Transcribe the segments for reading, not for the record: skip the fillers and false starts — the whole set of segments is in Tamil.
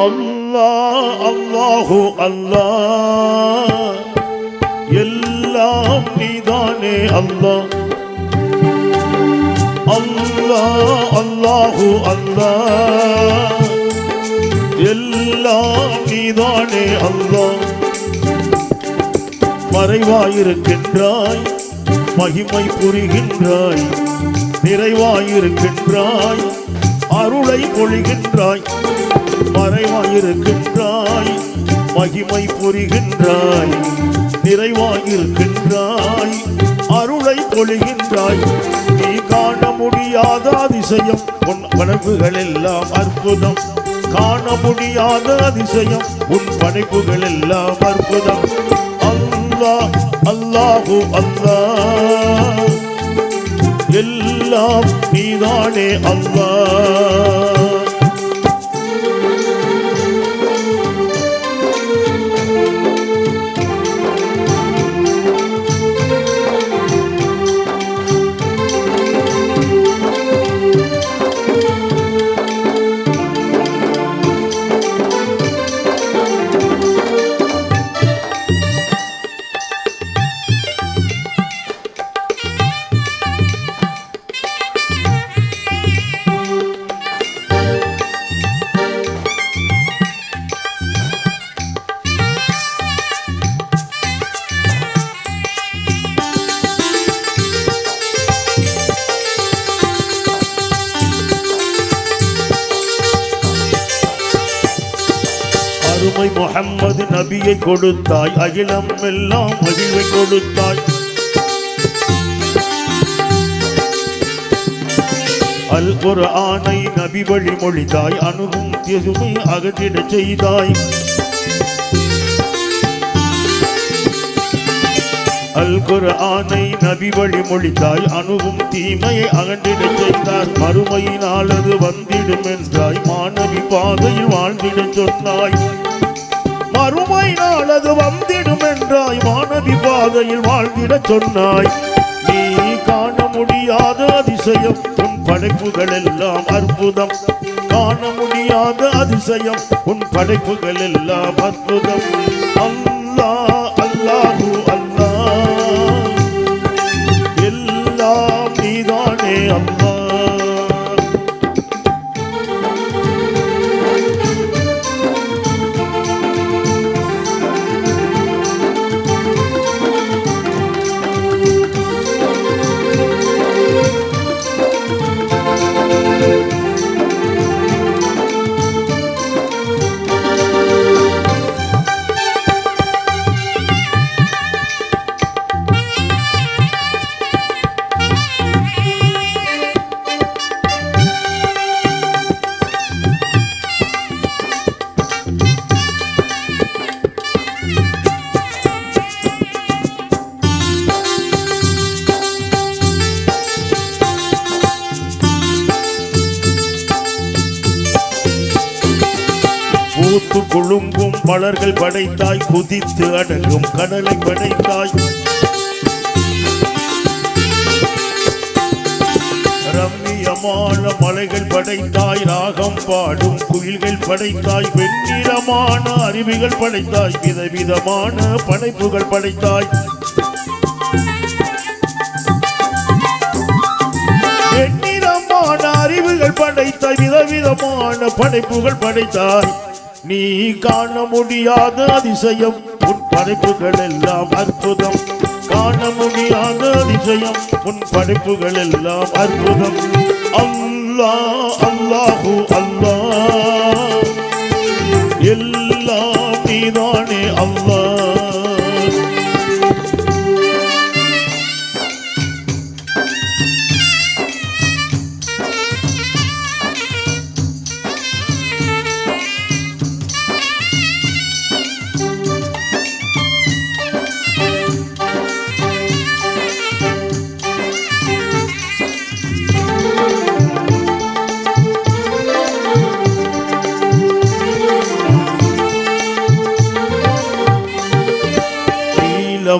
அல்லாஹ் அல்லாஹு அல்லாஹ் எல்லாம் நீதானே அல்லாஹ். அல்லாஹ் அல்லாஹு அல்லாஹ் எல்லாம் நீதானே அல்லாஹ். மறைவாயிருக்கின்றாய் மகிமை புரிகின்றாய், நிறைவாயிருக்கின்றாய் அருளை பொழிகின்றாய். மறைவாயிருக்கின்றாய் மகிமை புரிகின்றாய், நிறைவாயிருக்கின்றாய் அருளை பொழிகின்றாய். நீ காண முடியாத அதிசயம் உன் படைப்புகள் எல்லாம் அற்புதம். காண முடியாத அதிசயம் உன் படைப்புகள் எல்லாம் அற்புதம். அல்லாஹ் அல்லாஹு அல்லாஹ் எல்லாம் நீதானே அல்லாஹ். அருமை முஹம்மது நபியை கொடுத்தாய், அகிலம் எல்லாம் மகிழ்வை கொடுத்தாய். அல் குர்ஆனை நபி வழி மொழிதாய், அணுகும் திசுமை அகற்றிட செய்தாய். அல் குர்ஆனை நபி வழி மொழிதாய், அணுகும் தீமையை அகற்றிட செய்தார். மறுமையினால் அது வந்திடும் என்றாய், மாணவி பாதையில் வாழ்ந்திட சொன்னாய். மறுமையினால் அது வந்திடும் என்றாய், மாணவி பாதையில் வாழ்ந்திட சொன்னாய். நீ காண முடியாத அதிசயம் உன் படைப்புகள் எல்லாம் அற்புதம். காண முடியாத அதிசயம் உன் படைப்புகள் எல்லாம் அற்புதம். அல்லாஹ் அல்லாஹு அல்லாஹ் எல்லாம் நீதானே அல்லாஹ். பூத்து குழுங்கும் மலர்கள் படைத்தாய், குதித்து அடங்கும் கடலை படைத்தாய். ரம்மியமான மலைகள் படைத்தாய், ராகம் பாடும் குயில்கள் படைத்தாய். வெண்ணிறமான அருவிகள் படைத்தாய், விதவிதமான படைப்புகள் படைத்தாய். வெண்ணிறமான அறிவுகள் படைத்தாய், விதவிதமான படைப்புகள் படைத்தாய். நீ காண முடியாத அதிசயம் உன் படைப்புகள் எல்லாம் அற்புதம். காண முடியாத அதிசயம் உன் படைப்புகள் எல்லாம் அற்புதம். அல்லாஹ் அல்லாஹு அல்லாஹ் எல்லாம் நீதானே அல்லாஹ்.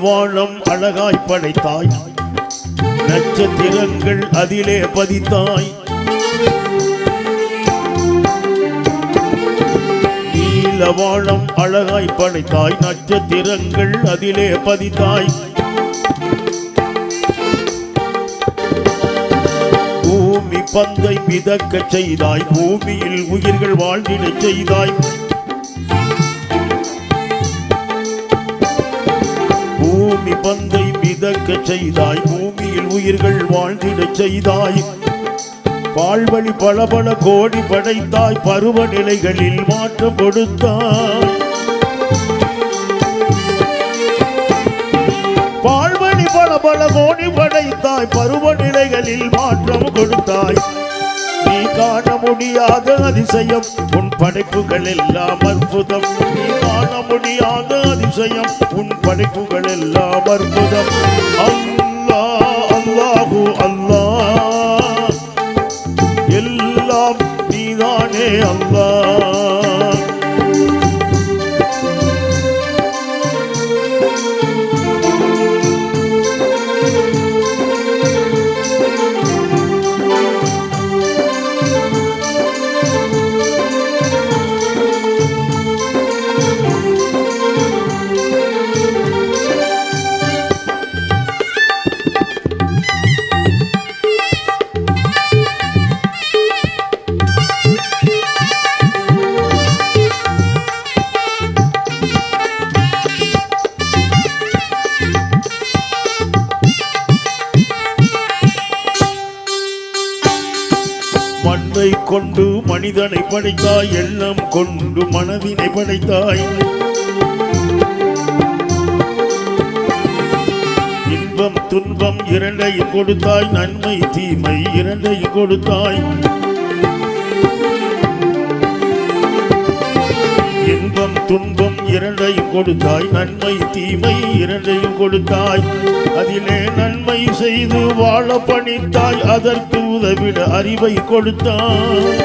வானம் அழகாய் படைத்தாய், நட்சத்திரங்கள் அதிலே பதித்தாய். வானம் அழகாய் படைத்தாய், நட்சத்திரங்கள் அதிலே பதித்தாய். பூமி பந்தை மிதக்க செய்தாய், பூமியில் உயிர்கள் வாழ்ந்திட செய்தாய். பூமி பந்தை மிதக்க செய்தாய், பூமியில் உயிர்கள் வாழ்ந்திட செய்தாய். பால்வழி பல பல கோடி படைத்தாய், பருவநிலைகளில் மாற்றம் கொடுத்தாய். பால்வழி பல பல கோடி படைத்தாய், பருவநிலைகளில் மாற்றம் கொடுத்தாய். நீ காண முடியாத அதிசயம், உன் படைப்புகள் எல்லாம் அற்புதம். நீ காண முடியாத அதிசயம், உன் படைப்புகள் எல்லாம் அற்புதம். அல்லாஹ் அல்லாஹு அல்லாஹ், எல்லாம் நீதானே அல்லாஹ். மண்ணை கொண்டு மனிதனை படைத்தாய், எண்ணம் கொண்டு மனதினை படைத்தாய். இன்பம் துன்பம் இரண்டையும் கொடுத்தாய், நன்மை தீமை இரண்டையும் கொடுத்தாய். இன்பம் துன்பம் இரண்டையும் கொடுத்தாய், நன்மை தீமை இரண்டையும் கொடுத்தாய். அதிலே நன்மை செய்து வாழ பணித்தாய், அதற்கு உதவிட அறிவை கொடுத்தாய்.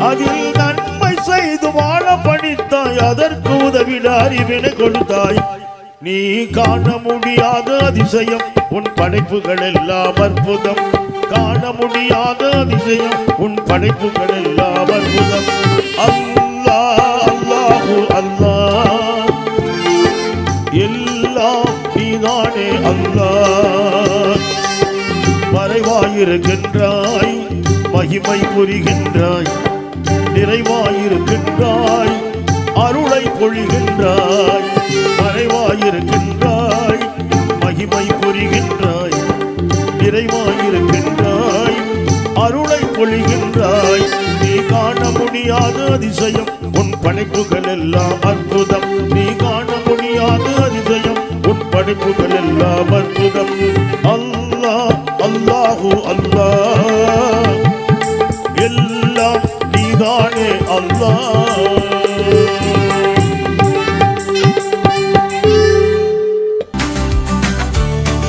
அதில் நன்மை செய்து வாழ பணித்தாய், அதற்கு உதவிட அறிவினை கொடுத்தாய். நீ காண முடியாத அதிசயம், உன் படைப்புகள் எல்லாம் அற்புதம். காண முடியாத அதிசயம், உன் படைப்புகள் எல்லாம் அற்புதம். அல்லாஹ் அல்லாஹு அல்லாஹ், எல்லாம் நீதானே அல்லாஹ். மறைவாயிருக்கின்றாய், மகிமை புரிகின்றாய். நிறைவாயிருக்கின்றாய், அருளை பொழிகின்றாய். மறைவாயிருக்கின்றாய், மகிமை புரிகின்றாய். நிறைவாயிருக்கின்றாய், அருளை பொழிகின்றாய். நீ காண முடியாத அதிசயம், உன் படைப்புகள் எல்லாம் அற்புதம். நீ காண முடியாத அதிசயம், உன் படைப்புகள் எல்லாம் அற்புதம். அல்லாஹ் அல்லாஹு அல்லாஹ்,